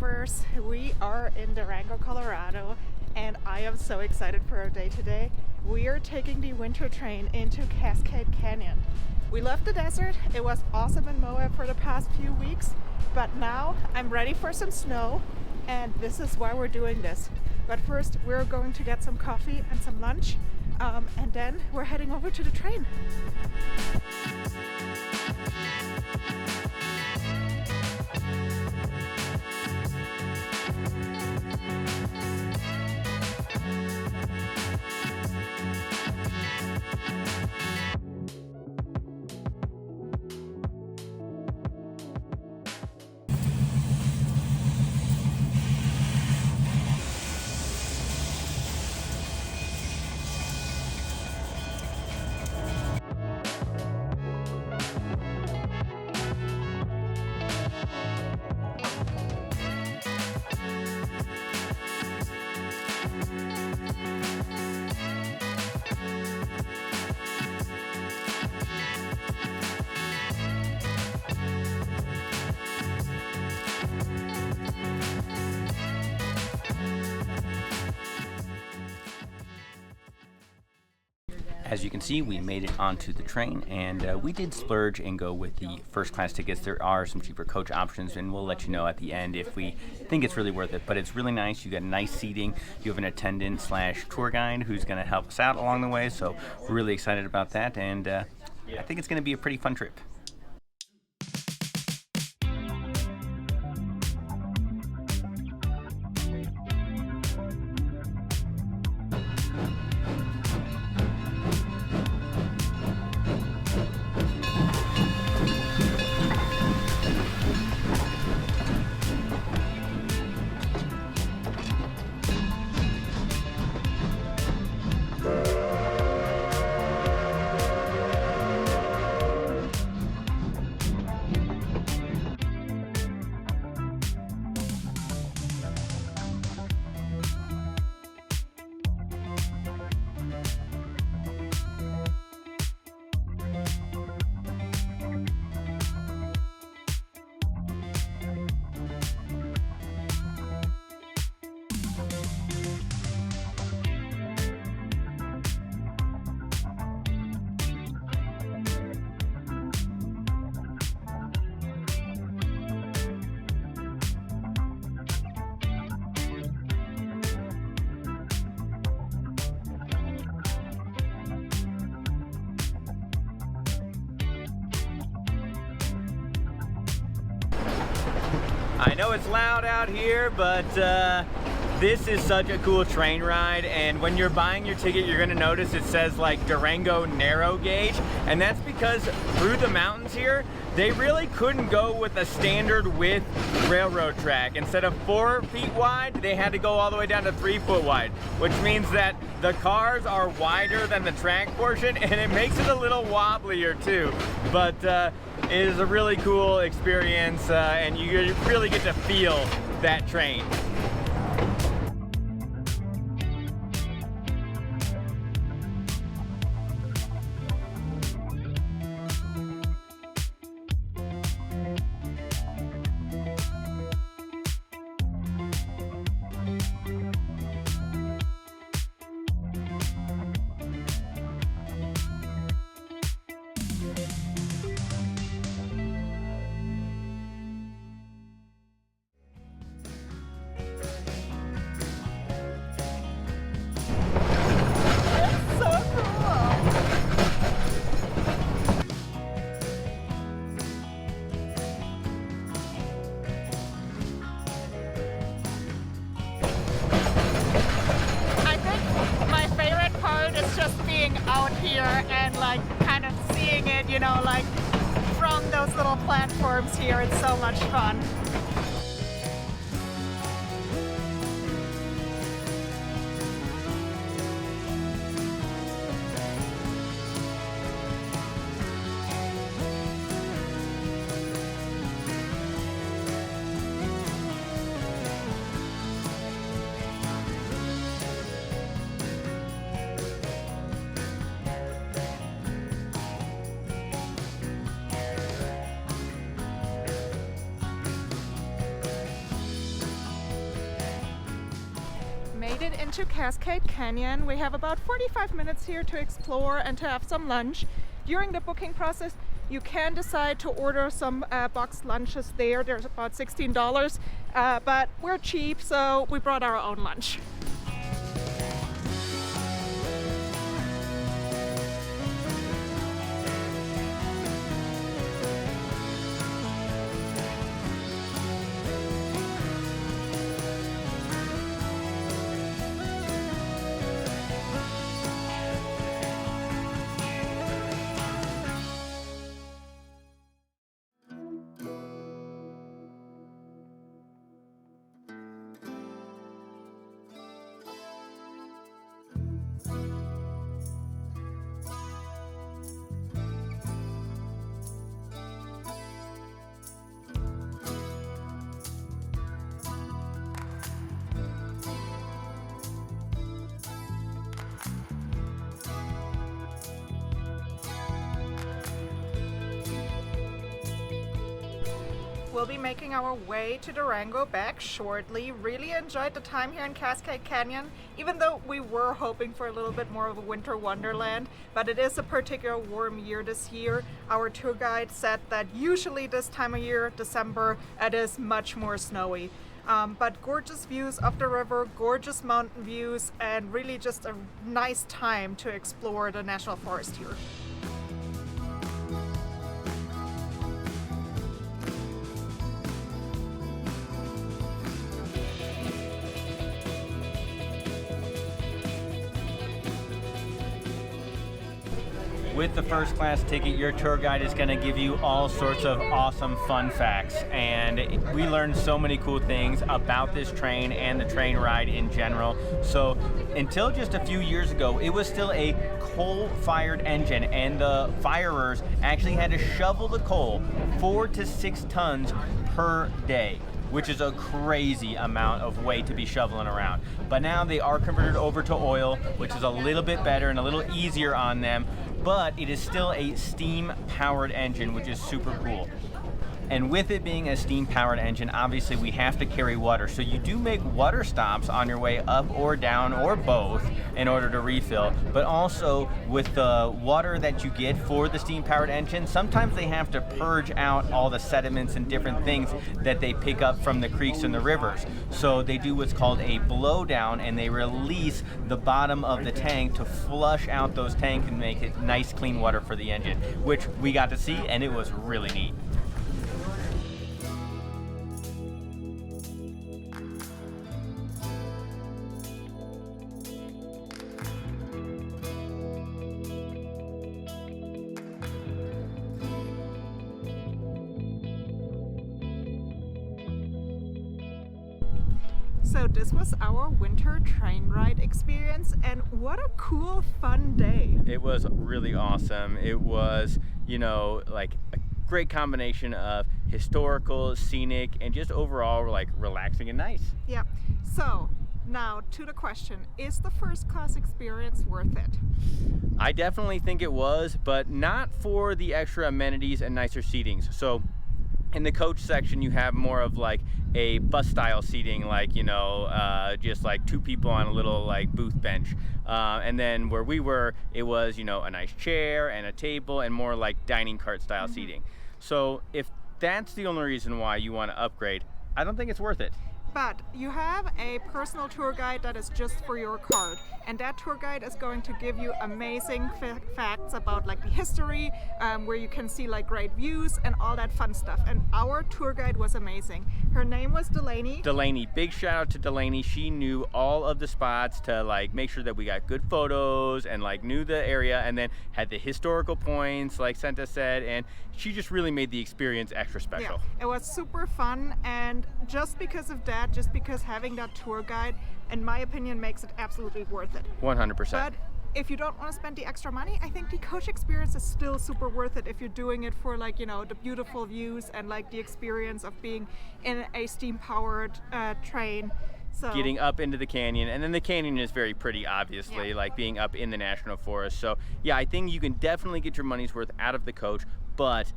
Bloopers. We are in Durango, Colorado, and I am so excited for our day today. We are taking the winter train into Cascade Canyon. We left the desert. It was awesome in Moab for the past few weeks, but now I'm ready for some snow, and this is why we're doing this. But first, we're going to get some coffee and some lunch, and then we're heading over to the train. As you can see, we made it onto the train, and we did splurge and go with the first class tickets. There are some cheaper coach options, and we'll let you know at the end if we think it's really worth it. But it's really nice. You got nice seating. You have an attendant / tour guide who's going to help us out along the way. So we're really excited about that, and I think it's going to be a pretty fun trip. I know it's loud out here, but this is such a cool train ride, and when you're buying your ticket, you're gonna notice it says like Durango narrow gauge, and that's because through the mountains here, they really couldn't go with a standard width railroad track. Instead of 4 feet wide, they had to go all the way down to 3 foot wide, which means that the cars are wider than the track portion, and it makes it a little wobblier too. But it is a really cool experience, and you really get to feel that train. Out here and like kind of seeing it, you know, like from those little platforms here. It's so much fun. made it into Cascade Canyon. We have about 45 minutes here to explore and to have some lunch. During the booking process, you can decide to order some boxed lunches there. There's about $16, but we're cheap, so we brought our own lunch. We'll be making our way to Durango back shortly. Really enjoyed the time here in Cascade Canyon, even though we were hoping for a little bit more of a winter wonderland, but it is a particular warm year this year. Our tour guide said that usually this time of year, December, it is much more snowy. But gorgeous views of the river, gorgeous mountain views, and really just a nice time to explore the national forest here. With the first class ticket, your tour guide is going to give you all sorts of awesome fun facts, and we learned so many cool things about this train and the train ride in general. So until just a few years ago, it was still a coal-fired engine, and the firers actually had to shovel the coal 4 to 6 tons per day, which is a crazy amount of weight to be shoveling around. But now they are converted over to oil, which is a little bit better and a little easier on them, but it is still a steam-powered engine, which is super cool. And with it being a steam-powered engine, obviously we have to carry water. So you do make water stops on your way up or down or both in order to refill. But also with the water that you get for the steam-powered engine, sometimes they have to purge out all the sediments and different things that they pick up from the creeks and the rivers. So they do what's called a blowdown, and they release the bottom of the tank to flush out those tanks and make it nice, clean water for the engine, which we got to see, and it was really neat. So this was our winter train ride experience, and what a cool, fun day. It was really awesome. It was, you know, like a great combination of historical, scenic, and just overall like relaxing and nice. Yeah. So now to the question, is the first class experience worth it? I definitely think it was, but not for the extra amenities and nicer seatings. So in the coach section, you have more of like a bus style seating, like, you know, just like 2 people on a little like booth bench. And then where we were, it was, you know, a nice chair and a table and more like dining cart style seating. So if that's the only reason why you want to upgrade, I don't think it's worth it. But you have a personal tour guide that is just for your card, and that tour guide is going to give you amazing facts about like the history, where you can see like great views and all that fun stuff. And our tour guide was amazing. Her name was Delaney. Big shout out to Delaney. She knew all of the spots to like make sure that we got good photos and like knew the area, and then had the historical points like Senta said, and she just really made the experience extra special. Yeah, it was super fun, and just because of that, just because having that tour guide, in my opinion, makes it absolutely worth it. 100%. But if you don't want to spend the extra money, I think the coach experience is still super worth it if you're doing it for like, you know, the beautiful views and like the experience of being in a steam-powered train. So getting up into the canyon, and then the canyon is very pretty, obviously, yeah, like being up in the national forest. So yeah, I think you can definitely get your money's worth out of the coach, but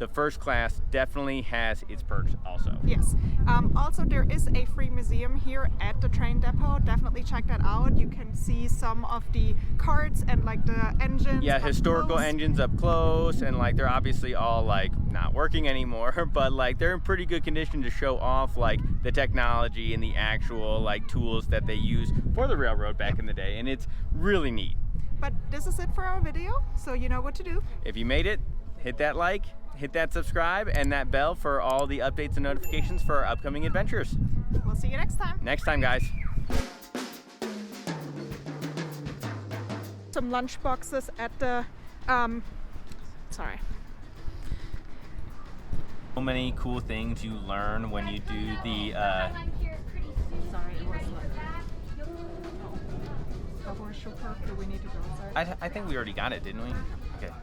the first class definitely has its perks also. Yes. Also, there is a free museum here at the train depot. Definitely check that out. You can see some of the carts and like the engines. Yeah, historical close. engines up close, and like they're obviously all like not working anymore, but like they're in pretty good condition to show off like the technology and the actual like tools that they use for the railroad back in the day, and it's really neat. But this is it for our video, so you know what to do. If you made it, hit that like, hit that subscribe, and that bell for all the updates and notifications for our upcoming adventures. We'll see you next time. Next time, guys. Some lunch boxes at the, sorry. So many cool things you learn when you do the, Sorry, it was like, the horseshoe park. Do we need to go inside? I think we already got it, didn't we? Okay.